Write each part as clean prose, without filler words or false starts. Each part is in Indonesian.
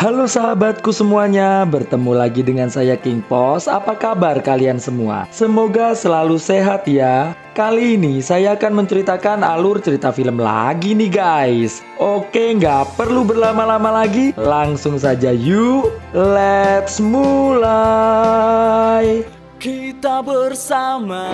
Halo sahabatku semuanya, bertemu lagi dengan saya King Pos. Apa kabar kalian semua? Semoga selalu sehat ya. Kali ini saya akan menceritakan alur cerita film lagi nih guys. Oke, nggak perlu berlama-lama lagi, langsung saja yuk, let's mulai. Kita bersama.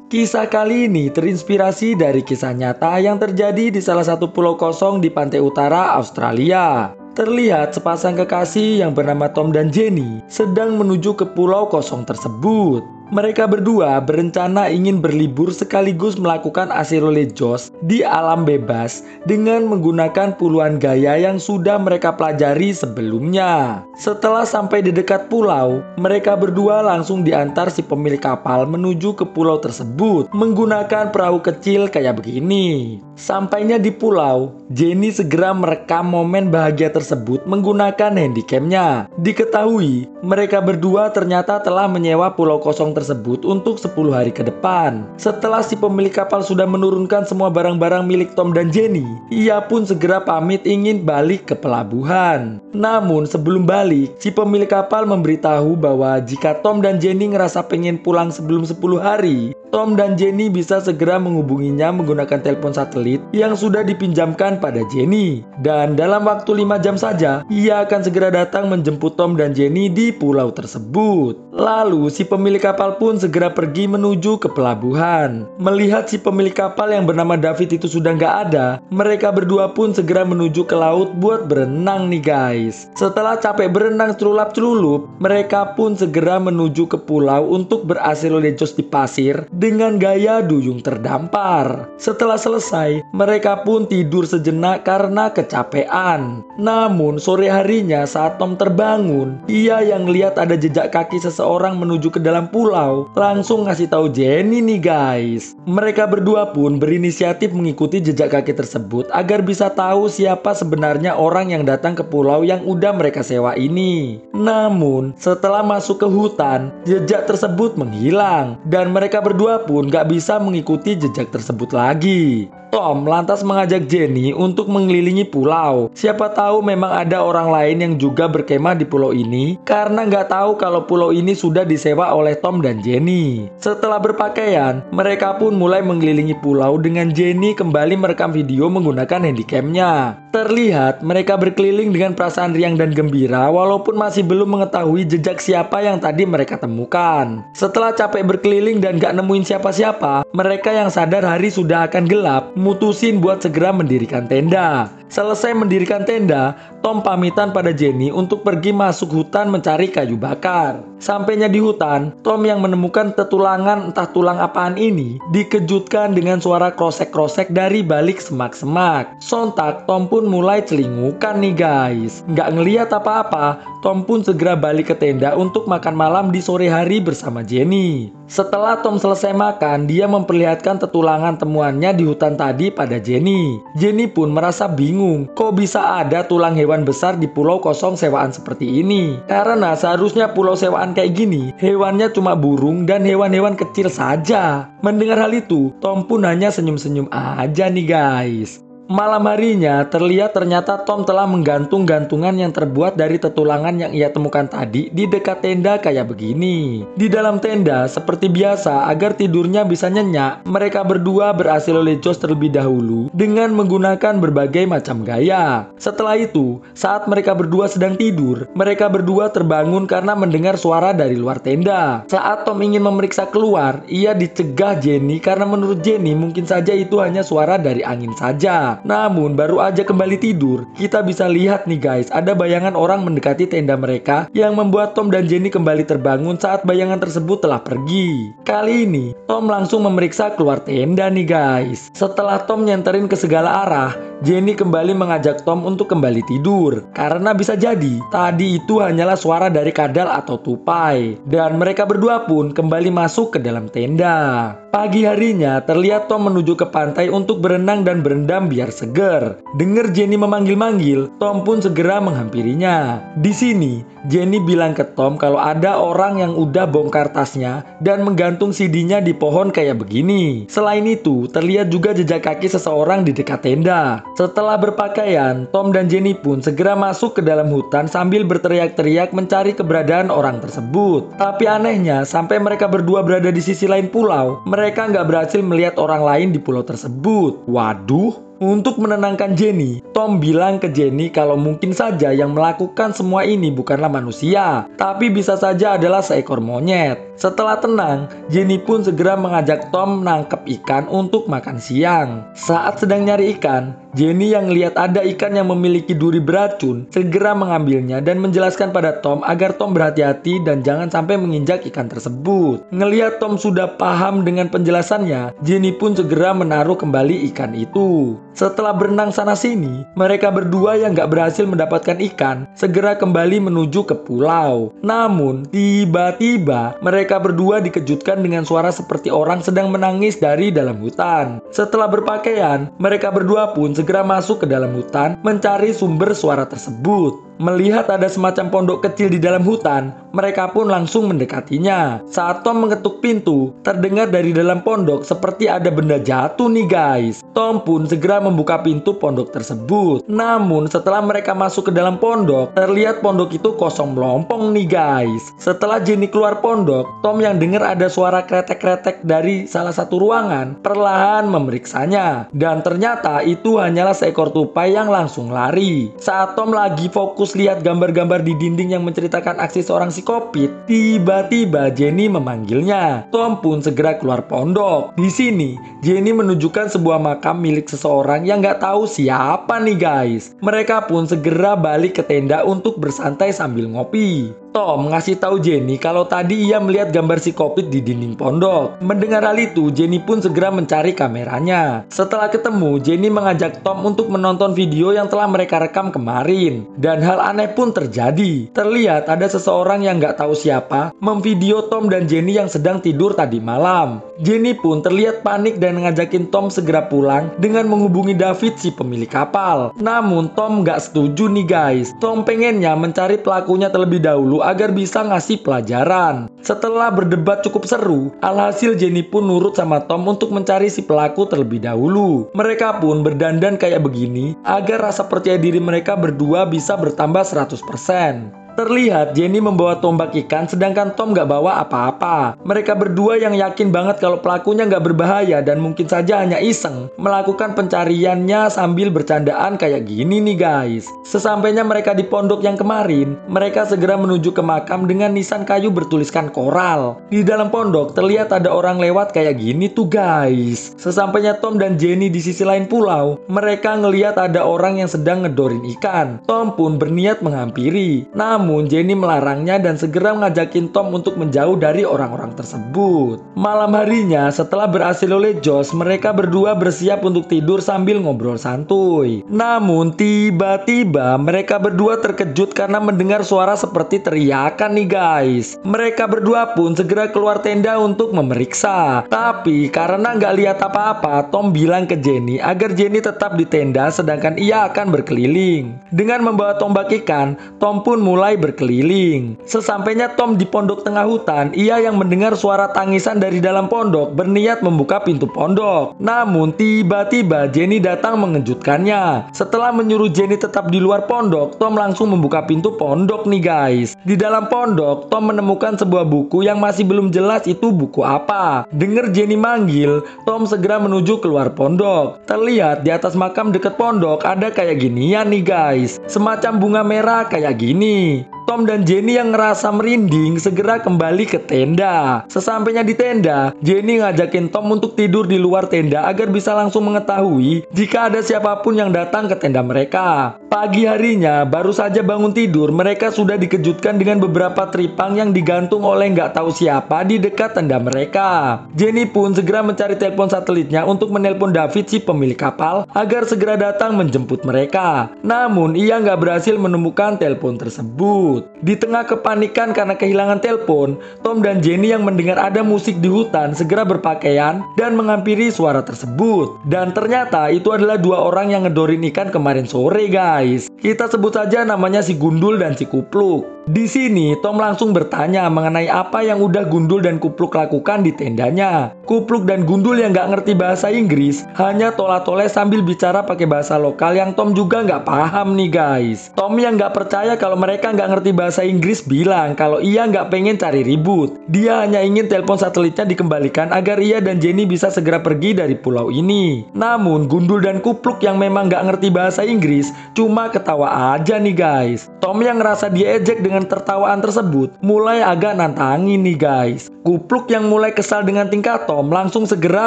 Kisah kali ini terinspirasi dari kisah nyata yang terjadi di salah satu pulau kosong di pantai utara Australia. Terlihat sepasang kekasih yang bernama Tom dan Jenny sedang menuju ke pulau kosong tersebut. Mereka berdua berencana ingin berlibur sekaligus melakukan asirolejos di alam bebas dengan menggunakan puluhan gaya yang sudah mereka pelajari sebelumnya. Setelah sampai di dekat pulau, mereka berdua langsung diantar si pemilik kapal menuju ke pulau tersebut menggunakan perahu kecil kayak begini. Sampainya di pulau, Jenny segera merekam momen bahagia tersebut menggunakan handycamnya. Diketahui, mereka berdua ternyata telah menyewa pulau kosong tersebut untuk 10 hari ke depan. Setelah si pemilik kapal sudah menurunkan semua barang-barang milik Tom dan Jenny, ia pun segera pamit ingin balik ke pelabuhan. Namun sebelum balik, si pemilik kapal memberitahu bahwa jika Tom dan Jenny ngerasa pengen pulang sebelum 10 hari, Tom dan Jenny bisa segera menghubunginya menggunakan telepon satelit yang sudah dipinjamkan pada Jenny. Dan dalam waktu 5 jam saja, ia akan segera datang menjemput Tom dan Jenny di pulau tersebut. Lalu si pemilik kapal pun segera pergi menuju ke pelabuhan. Melihat si pemilik kapal yang bernama David itu sudah nggak ada, mereka berdua pun segera menuju ke laut buat berenang nih guys. Setelah capek berenang celulap-celulup, mereka pun segera menuju ke pulau untuk berasirolejos di pasir dengan gaya duyung terdampar. Setelah selesai, mereka pun tidur sejenak karena kecapean. Namun sore harinya saat Tom terbangun, ia yang lihat ada jejak kaki seseorang menuju ke dalam pulau, langsung ngasih tahu Jenny nih guys. Mereka berdua pun berinisiatif mengikuti jejak kaki tersebut agar bisa tahu siapa sebenarnya orang yang datang ke pulau yang udah mereka sewa ini. Namun setelah masuk ke hutan, jejak tersebut menghilang dan mereka berdua pun gak bisa mengikuti jejak tersebut lagi. Tom lantas mengajak Jenny untuk mengelilingi pulau. Siapa tahu memang ada orang lain yang juga berkemah di pulau ini karena nggak tahu kalau pulau ini sudah disewa oleh Tom dan Jenny. Setelah berpakaian, mereka pun mulai mengelilingi pulau dengan Jenny kembali merekam video menggunakan handycamnya. Terlihat mereka berkeliling dengan perasaan riang dan gembira walaupun masih belum mengetahui jejak siapa yang tadi mereka temukan. Setelah capek berkeliling dan gak nemuin siapa-siapa, mereka yang sadar hari sudah akan gelap mutusin buat segera mendirikan tenda. Selesai mendirikan tenda, Tom pamitan pada Jenny untuk pergi masuk hutan mencari kayu bakar. Sampainya di hutan, Tom yang menemukan tetulangan entah tulang apaan ini dikejutkan dengan suara krosek-krosek dari balik semak-semak. Sontak Tom pun mulai celingukan nih guys. Nggak ngeliat apa-apa, Tom pun segera balik ke tenda untuk makan malam di sore hari bersama Jenny. Setelah Tom selesai makan, dia memperlihatkan tetulangan temuannya di hutan tadi pada Jenny. Jenny pun merasa bingung, kok bisa ada tulang hewan besar di pulau kosong sewaan seperti ini? Karena seharusnya pulau sewaan kayak gini, hewannya cuma burung dan hewan-hewan kecil saja. Mendengar hal itu, Tom pun hanya senyum-senyum aja nih guys. Malam harinya ternyata Tom telah menggantung gantungan yang terbuat dari tetulangan yang ia temukan tadi di dekat tenda kayak begini. Di dalam tenda seperti biasa agar tidurnya bisa nyenyak, mereka berdua berasirolejos terlebih dahulu dengan menggunakan berbagai macam gaya. Setelah itu, saat mereka berdua sedang tidur, mereka berdua terbangun karena mendengar suara dari luar tenda. Saat Tom ingin memeriksa keluar, ia dicegah Jenny karena menurut Jenny mungkin saja itu hanya suara dari angin saja. Namun baru aja kembali tidur, kita bisa lihat nih guys, ada bayangan orang mendekati tenda mereka yang membuat Tom dan Jenny kembali terbangun saat bayangan tersebut telah pergi. Kali ini, Tom langsung memeriksa keluar tenda nih guys. Setelah Tom nyenterin ke segala arah, Jenny kembali mengajak Tom untuk kembali tidur. Karena bisa jadi, tadi itu hanyalah suara dari kadal atau tupai. Dan mereka berdua pun kembali masuk ke dalam tenda. Pagi harinya, terlihat Tom menuju ke pantai untuk berenang dan berendam biasa biar seger. Dengar Jenny memanggil-manggil, Tom pun segera menghampirinya. Di sini, Jenny bilang ke Tom kalau ada orang yang udah bongkar tasnya dan menggantung CD-nya di pohon kayak begini. Selain itu, terlihat juga jejak kaki seseorang di dekat tenda. Setelah berpakaian, Tom dan Jenny pun segera masuk ke dalam hutan sambil berteriak-teriak mencari keberadaan orang tersebut. Tapi anehnya, sampai mereka berdua berada di sisi lain pulau, mereka nggak berhasil melihat orang lain di pulau tersebut. Waduh. Untuk menenangkan Jenny, Tom bilang ke Jenny kalau mungkin saja yang melakukan semua ini bukanlah manusia, tapi bisa saja adalah seekor monyet. Setelah tenang, Jenny pun segera mengajak Tom menangkap ikan untuk makan siang. Saat sedang nyari ikan, Jenny yang lihat ada ikan yang memiliki duri beracun, segera mengambilnya dan menjelaskan pada Tom agar Tom berhati-hati dan jangan sampai menginjak ikan tersebut. Ngelihat Tom sudah paham dengan penjelasannya, Jenny pun segera menaruh kembali ikan itu. Setelah berenang sana-sini, mereka berdua yang gak berhasil mendapatkan ikan segera kembali menuju ke pulau. Namun, tiba-tiba mereka berdua dikejutkan dengan suara seperti orang sedang menangis dari dalam hutan. Setelah berpakaian, mereka berdua pun segera masuk ke dalam hutan mencari sumber suara tersebut. Melihat ada semacam pondok kecil di dalam hutan, mereka pun langsung mendekatinya. Saat Tom mengetuk pintu, terdengar dari dalam pondok seperti ada benda jatuh nih guys. Tom pun segera membuka pintu pondok tersebut. Namun setelah mereka masuk ke dalam pondok, terlihat pondok itu kosong melompong nih guys. Setelah Jenny keluar pondok, Tom yang dengar ada suara kretek-kretek dari salah satu ruangan, perlahan memeriksanya. Dan ternyata itu hanyalah seekor tupai yang langsung lari. Saat Tom lagi fokus lihat gambar-gambar di dinding yang menceritakan aksi seorang psikopit, tiba-tiba Jenny memanggilnya. Tom pun segera keluar pondok. Di sini, Jenny menunjukkan sebuah makam milik seseorang yang nggak tahu siapa nih guys. Mereka pun segera balik ke tenda untuk bersantai sambil ngopi. Tom ngasih tahu Jenny kalau tadi ia melihat gambar psikopit di dinding pondok. Mendengar hal itu, Jenny pun segera mencari kameranya. Setelah ketemu, Jenny mengajak Tom untuk menonton video yang telah mereka rekam kemarin. Dan hal aneh pun terjadi. Terlihat ada seseorang yang nggak tahu siapa memvideo Tom dan Jenny yang sedang tidur tadi malam. Jenny pun terlihat panik dan ngajakin Tom segera pulang dengan menghubungi David si pemilik kapal. Namun Tom nggak setuju nih guys. Tom pengennya mencari pelakunya terlebih dahulu agar bisa ngasih pelajaran. Setelah berdebat cukup seru, alhasil Jenny pun nurut sama Tom untuk mencari si pelaku terlebih dahulu. Mereka pun berdandan kayak begini agar rasa percaya diri mereka berdua bisa bertambah 100%. Terlihat Jenny membawa tombak ikan sedangkan Tom gak bawa apa-apa. Mereka berdua yang yakin banget kalau pelakunya gak berbahaya dan mungkin saja hanya iseng melakukan pencariannya sambil bercandaan kayak gini nih guys. Sesampainya mereka di pondok yang kemarin, mereka segera menuju ke makam dengan nisan kayu bertuliskan koral. Di dalam pondok terlihat ada orang lewat kayak gini tuh guys. Sesampainya Tom dan Jenny di sisi lain pulau, mereka ngelihat ada orang yang sedang ngedorin ikan. Tom pun berniat menghampiri. Namun Jenny melarangnya dan segera ngajakin Tom untuk menjauh dari orang-orang tersebut. Malam harinya setelah berhasil oleh Josh, mereka berdua bersiap untuk tidur sambil ngobrol santuy. Namun tiba-tiba mereka berdua terkejut karena mendengar suara seperti teriakan nih guys. Mereka berdua pun segera keluar tenda untuk memeriksa. Tapi karena nggak lihat apa-apa, Tom bilang ke Jenny agar Jenny tetap di tenda sedangkan ia akan berkeliling. Dengan membawa tombak ikan, Tom pun mulai berkeliling. Sesampainya Tom di pondok tengah hutan, ia yang mendengar suara tangisan dari dalam pondok berniat membuka pintu pondok. Namun tiba-tiba Jenny datang mengejutkannya. Setelah menyuruh Jenny tetap di luar pondok, Tom langsung membuka pintu pondok nih guys. Di dalam pondok, Tom menemukan sebuah buku yang masih belum jelas itu buku apa. Dengar Jenny manggil, Tom segera menuju keluar pondok. Terlihat di atas makam dekat pondok ada kayak ginian nih guys. Semacam bunga merah kayak gini. Tom dan Jenny yang ngerasa merinding segera kembali ke tenda. Sesampainya di tenda, Jenny ngajakin Tom untuk tidur di luar tenda agar bisa langsung mengetahui jika ada siapapun yang datang ke tenda mereka. Pagi harinya, baru saja bangun tidur, mereka sudah dikejutkan dengan beberapa tripang yang digantung oleh nggak tahu siapa di dekat tenda mereka. Jenny pun segera mencari telepon satelitnya untuk menelpon David si pemilik kapal agar segera datang menjemput mereka. Namun ia nggak berhasil menemukan telepon tersebut. tersebut. Di tengah kepanikan karena kehilangan telepon, Tom dan Jenny yang mendengar ada musik di hutan segera berpakaian dan menghampiri suara tersebut. Dan ternyata itu adalah dua orang yang ngedorin ikan kemarin sore, guys. Kita sebut saja namanya si Gundul dan si Kupluk. Di sini Tom langsung bertanya mengenai apa yang udah Gundul dan Kupluk lakukan di tendanya. Kupluk dan Gundul yang nggak ngerti bahasa Inggris hanya tola-tole sambil bicara pakai bahasa lokal yang Tom juga nggak paham nih, guys. Tom yang nggak percaya kalau mereka nggak ngerti bahasa Inggris bilang kalau ia nggak pengen cari ribut. Dia hanya ingin telepon satelitnya dikembalikan agar ia dan Jenny bisa segera pergi dari pulau ini. Namun Gundul dan Kupluk yang memang nggak ngerti bahasa Inggris cuma ketawa aja nih, guys. Tom yang ngerasa diejek dengan tertawaan tersebut mulai agak nantangin nih, guys. Kupluk yang mulai kesal dengan tingkah Tom langsung segera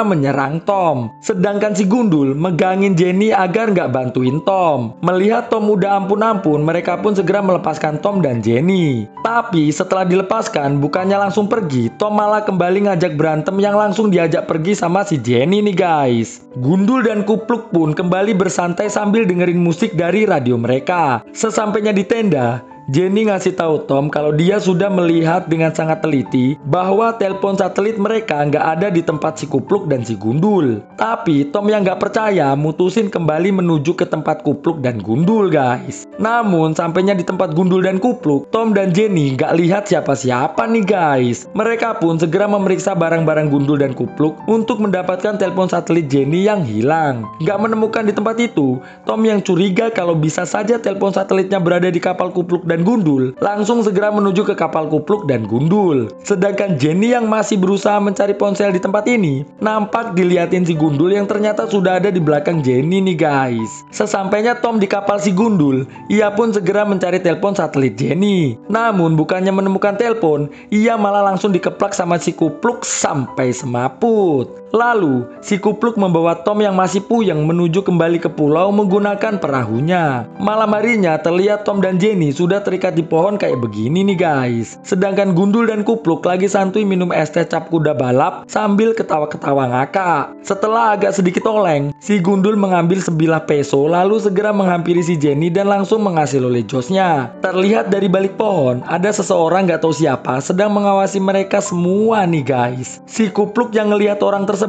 menyerang Tom. Sedangkan si Gundul megangin Jenny agar nggak bantuin Tom. Melihat Tom udah ampun-ampun, mereka pun segera melepaskan Tom dan Jenny. Tapi setelah dilepaskan, bukannya langsung pergi, Tom malah kembali ngajak berantem yang langsung diajak pergi sama si Jenny nih, guys. Gundul dan Kupluk pun kembali bersantai sambil dengerin musik dari radio mereka. Sesampainya di tenda, Jenny ngasih tahu Tom kalau dia sudah melihat dengan sangat teliti bahwa telepon satelit mereka nggak ada di tempat si Kupluk dan si Gundul. Tapi Tom yang nggak percaya mutusin kembali menuju ke tempat Kupluk dan Gundul, guys. Namun sampainya di tempat Gundul dan Kupluk, Tom dan Jenny nggak lihat siapa-siapa nih, guys. Mereka pun segera memeriksa barang-barang Gundul dan Kupluk untuk mendapatkan telepon satelit Jenny yang hilang. Nggak menemukan di tempat itu, Tom yang curiga kalau bisa saja telepon satelitnya berada di kapal Kupluk dan Gundul langsung segera menuju ke kapal Kupluk dan Gundul. Sedangkan Jenny yang masih berusaha mencari ponsel di tempat ini nampak diliatin si Gundul yang ternyata sudah ada di belakang Jenny nih, guys. Sesampainya Tom di kapal si Gundul, ia pun segera mencari telepon satelit Jenny. Namun bukannya menemukan telepon, ia malah langsung dikeplak sama si Kupluk sampai semaput. Lalu, si Kupluk membawa Tom yang masih puyeng menuju kembali ke pulau menggunakan perahunya. Malam harinya terlihat Tom dan Jenny sudah terikat di pohon kayak begini nih, guys. Sedangkan Gundul dan Kupluk lagi santuy minum es teh cap kuda balap sambil ketawa-ketawa ngakak. Setelah agak sedikit oleng, si Gundul mengambil sebilah peso lalu segera menghampiri si Jenny dan langsung menghasil oleh josnya. Terlihat dari balik pohon, ada seseorang gak tahu siapa sedang mengawasi mereka semua nih, guys. Si Kupluk yang ngelihat orang tersebut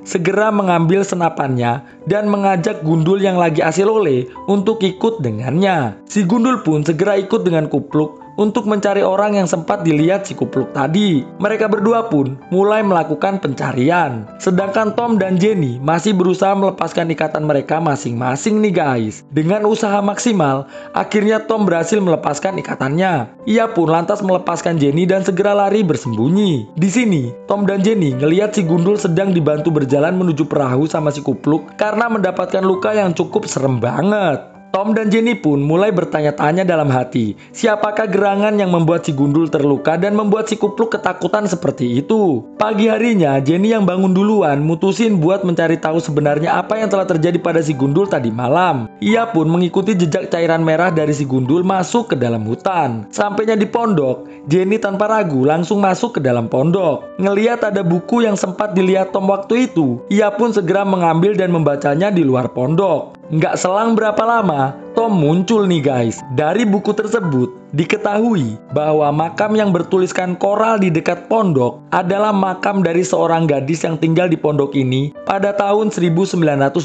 segera mengambil senapannya dan mengajak Gundul yang lagi asil oleh untuk ikut dengannya. Si Gundul pun segera ikut dengan Kupluk untuk mencari orang yang sempat dilihat si Kupluk tadi. Mereka berdua pun mulai melakukan pencarian. Sedangkan Tom dan Jenny masih berusaha melepaskan ikatan mereka masing-masing nih, guys. Dengan usaha maksimal, akhirnya Tom berhasil melepaskan ikatannya. Ia pun lantas melepaskan Jenny dan segera lari bersembunyi. Di sini, Tom dan Jenny ngelihat si Gundul sedang dibantu berjalan menuju perahu sama si Kupluk karena mendapatkan luka yang cukup serem banget. Tom dan Jenny pun mulai bertanya-tanya dalam hati, siapakah gerangan yang membuat si Gundul terluka dan membuat si Kupluk ketakutan seperti itu. Pagi harinya, Jenny yang bangun duluan mutusin buat mencari tahu sebenarnya apa yang telah terjadi pada si Gundul tadi malam. Ia pun mengikuti jejak cairan merah dari si Gundul masuk ke dalam hutan. Sampainya di pondok, Jenny tanpa ragu langsung masuk ke dalam pondok. Ngeliat ada buku yang sempat dilihat Tom waktu itu, ia pun segera mengambil dan membacanya di luar pondok. Nggak selang berapa lama, Tom muncul nih, guys. Dari buku tersebut diketahui bahwa makam yang bertuliskan koral di dekat pondok adalah makam dari seorang gadis yang tinggal di pondok ini pada tahun 1920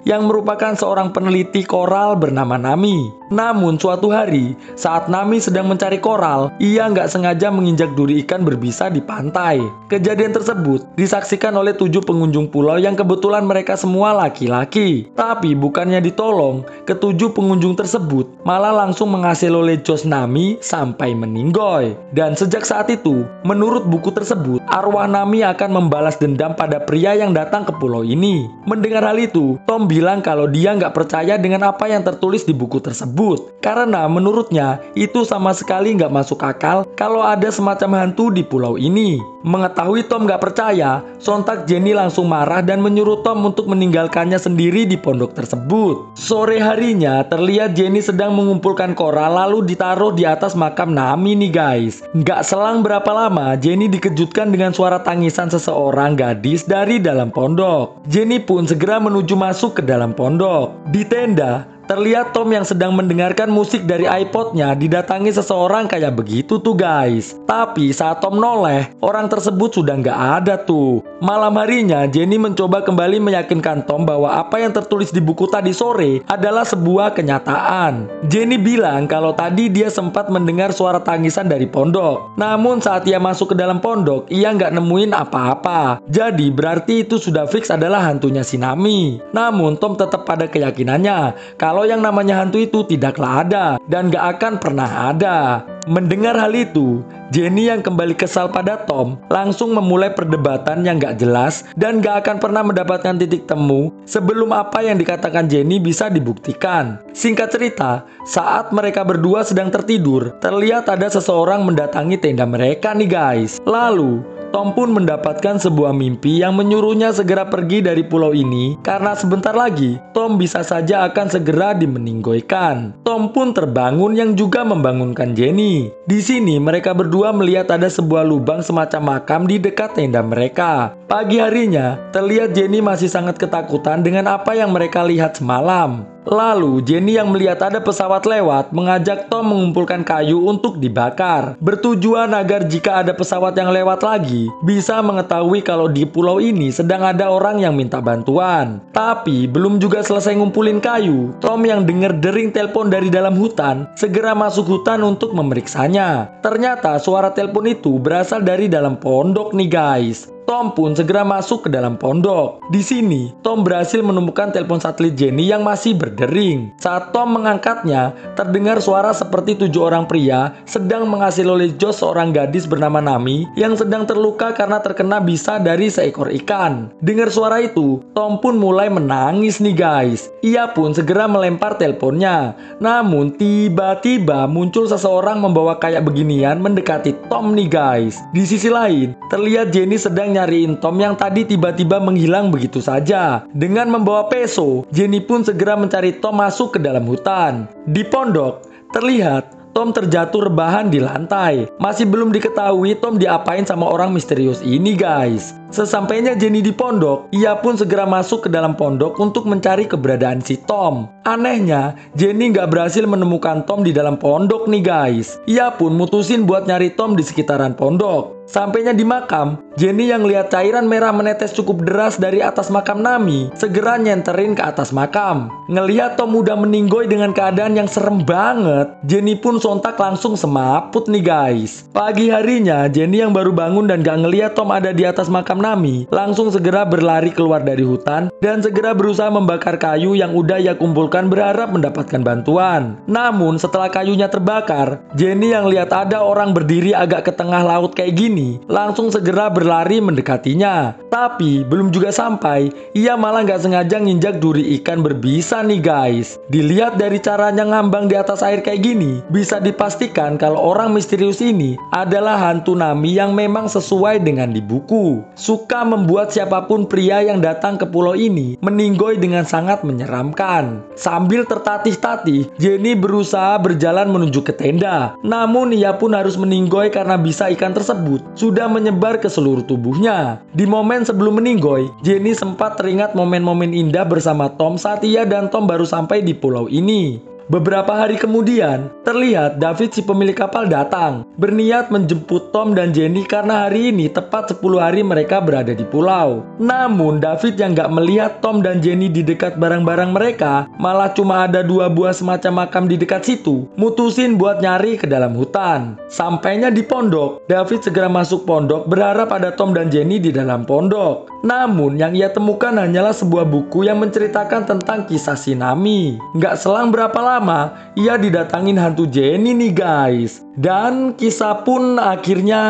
yang merupakan seorang peneliti koral bernama Nami. Namun suatu hari saat Nami sedang mencari koral, ia nggak sengaja menginjak duri ikan berbisa di pantai. Kejadian tersebut disaksikan oleh 7 pengunjung pulau yang kebetulan mereka semua laki-laki. Tapi bukannya ditolong, ketujuh pengunjung tersebut malah langsung menghasil oleh jos Nami sampai meninggoy. Dan sejak saat itu, menurut buku tersebut, arwah Nami akan membalas dendam pada pria yang datang ke pulau ini. Mendengar hal itu, Tom bilang kalau dia nggak percaya dengan apa yang tertulis di buku tersebut. Karena menurutnya, itu sama sekali nggak masuk akal kalau ada semacam hantu di pulau ini. Mengetahui Tom nggak percaya, sontak Jenny langsung marah dan menyuruh Tom untuk meninggalkannya sendiri di pondok tersebut. Sore harinya, terlihat Jenny sedang mengumpulkan koral lalu ditaruh di atas makam Nami nih, guys. Nggak selang berapa lama, Jenny dikejutkan dengan suara tangisan seseorang gadis dari dalam pondok. Jenny pun segera menuju masuk ke dalam pondok. Di tenda, terlihat Tom yang sedang mendengarkan musik dari iPodnya didatangi seseorang kayak begitu tuh guys. Tapi saat Tom noleh, orang tersebut sudah nggak ada tuh. Malam harinya, Jenny mencoba kembali meyakinkan Tom bahwa apa yang tertulis di buku tadi sore adalah sebuah kenyataan. Jenny bilang kalau tadi dia sempat mendengar suara tangisan dari pondok. Namun saat ia masuk ke dalam pondok, ia nggak nemuin apa-apa. Jadi berarti itu sudah fix adalah hantunya si Nami. Namun Tom tetap pada keyakinannya kalau yang namanya hantu itu tidaklah ada dan gak akan pernah ada. Mendengar hal itu, Jenny yang kembali kesal pada Tom langsung memulai perdebatan yang gak jelas dan gak akan pernah mendapatkan titik temu sebelum apa yang dikatakan Jenny bisa dibuktikan. Singkat cerita, saat mereka berdua sedang tertidur, terlihat ada seseorang mendatangi tenda mereka nih guys. Lalu Tom pun mendapatkan sebuah mimpi yang menyuruhnya segera pergi dari pulau ini karena sebentar lagi Tom bisa saja akan segera dimeninggoikan. Tom pun terbangun yang juga membangunkan Jenny. Di sini mereka berdua melihat ada sebuah lubang semacam makam di dekat tenda mereka. Pagi harinya, terlihat Jenny masih sangat ketakutan dengan apa yang mereka lihat semalam. Lalu Jenny yang melihat ada pesawat lewat mengajak Tom mengumpulkan kayu untuk dibakar. Bertujuan agar jika ada pesawat yang lewat lagi bisa mengetahui kalau di pulau ini sedang ada orang yang minta bantuan. Tapi belum juga selesai ngumpulin kayu, Tom yang dengar dering telepon dari dalam hutan segera masuk hutan untuk memeriksanya. Ternyata suara telepon itu berasal dari dalam pondok nih guys. Tom pun segera masuk ke dalam pondok. Di sini, Tom berhasil menemukan telepon satelit Jenny yang masih berdering. Saat Tom mengangkatnya, terdengar suara seperti 7 orang pria sedang mengasih jos seorang gadis bernama Nami yang sedang terluka karena terkena bisa dari seekor ikan. Dengar suara itu, Tom pun mulai menangis nih guys. Ia pun segera melempar teleponnya. Namun tiba-tiba muncul seseorang membawa kayak beginian mendekati Tom nih guys. Di sisi lain, terlihat Jenny sedang nyariin Tom yang tadi tiba-tiba menghilang begitu saja. Dengan membawa peso, Jenny pun segera mencari Tom masuk ke dalam hutan. Di pondok, terlihat Tom terjatuh rebahan di lantai. Masih belum diketahui Tom diapain sama orang misterius ini guys. Sesampainya Jenny di pondok, ia pun segera masuk ke dalam pondok untuk mencari keberadaan si Tom. Anehnya, Jenny nggak berhasil menemukan Tom di dalam pondok nih guys. Ia pun mutusin buat nyari Tom di sekitaran pondok. Sampainya di makam, Jenny yang lihat cairan merah menetes cukup deras dari atas makam Nami, segera nyenterin ke atas makam. Ngelihat Tom udah meninggoy dengan keadaan yang serem banget, Jenny pun sontak langsung semaput nih guys. Pagi harinya, Jenny yang baru bangun dan gak ngelihat Tom ada di atas makam Nami, langsung segera berlari keluar dari hutan dan segera berusaha membakar kayu yang udah ia kumpulkan berharap mendapatkan bantuan. Namun setelah kayunya terbakar, Jenny yang lihat ada orang berdiri agak ke tengah laut kayak gini, langsung segera berlari mendekatinya. Tapi belum juga sampai, ia malah gak sengaja nginjak duri ikan berbisa nih guys. Dilihat dari caranya ngambang di atas air kayak gini, bisa dipastikan kalau orang misterius ini adalah hantu Nami yang memang sesuai dengan di buku. Suka membuat siapapun pria yang datang ke pulau ini meninggoy dengan sangat menyeramkan. Sambil tertatih-tatih, Jenny berusaha berjalan menuju ke tenda. Namun ia pun harus meninggoy karena bisa ikan tersebut sudah menyebar ke seluruh tubuhnya. Di momen sebelum meninggoy, Jenny sempat teringat momen-momen indah bersama Tom saat ia dan Tom baru sampai di pulau ini. Beberapa hari kemudian, terlihat David si pemilik kapal datang, berniat menjemput Tom dan Jenny karena hari ini tepat 10 hari mereka berada di pulau. Namun David yang gak melihat Tom dan Jenny di dekat barang-barang mereka, malah cuma ada 2 buah semacam makam di dekat situ, mutusin buat nyari ke dalam hutan. Sampainya di pondok, David segera masuk pondok berharap ada Tom dan Jenny di dalam pondok. Namun yang ia temukan hanyalah sebuah buku yang menceritakan tentang kisah si Nami. Gak selang berapa lama, ia didatangin hantu Jenny nih guys. Dan kisah pun akhirnya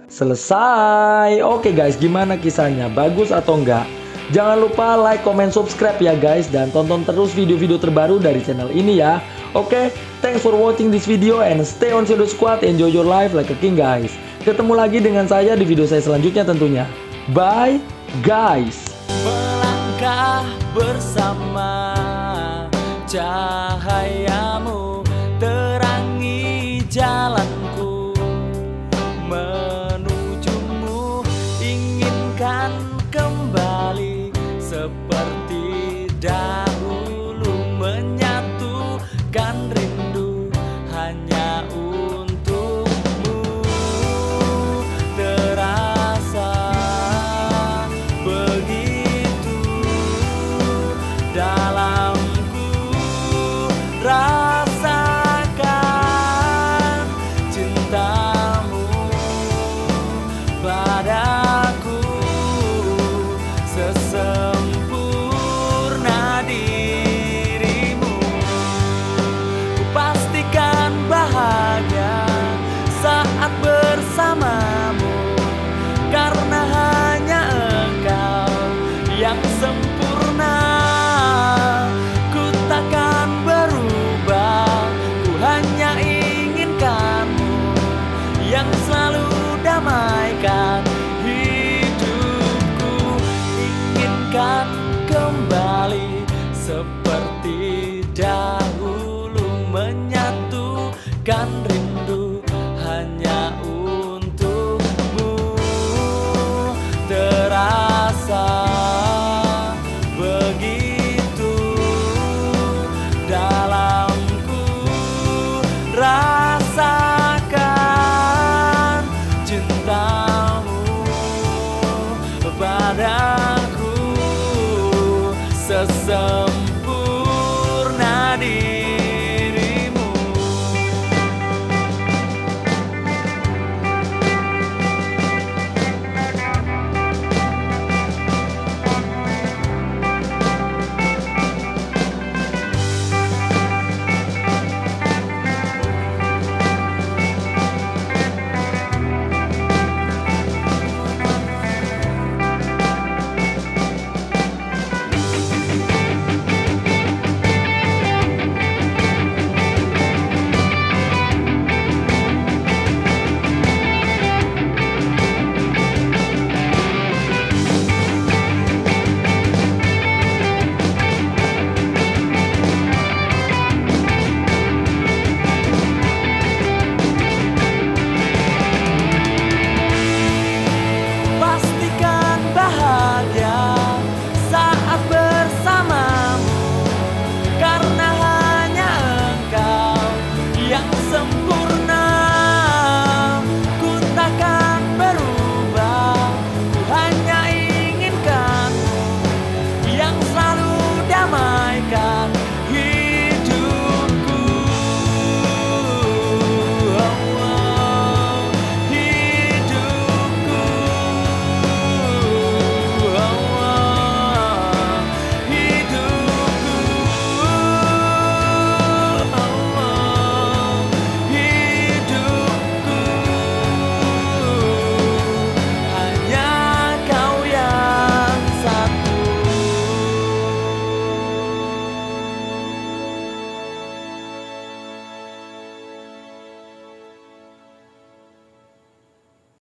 selesai. Oke guys, gimana kisahnya? Bagus atau enggak? Jangan lupa like, comment, subscribe ya guys. Dan tonton terus video-video terbaru dari channel ini ya. Oke, thanks for watching this video and stay on Shadow Squad. Enjoy your life like a king guys. Ketemu lagi dengan saya di video saya selanjutnya tentunya. Bye guys. Melangkah bersama cahaya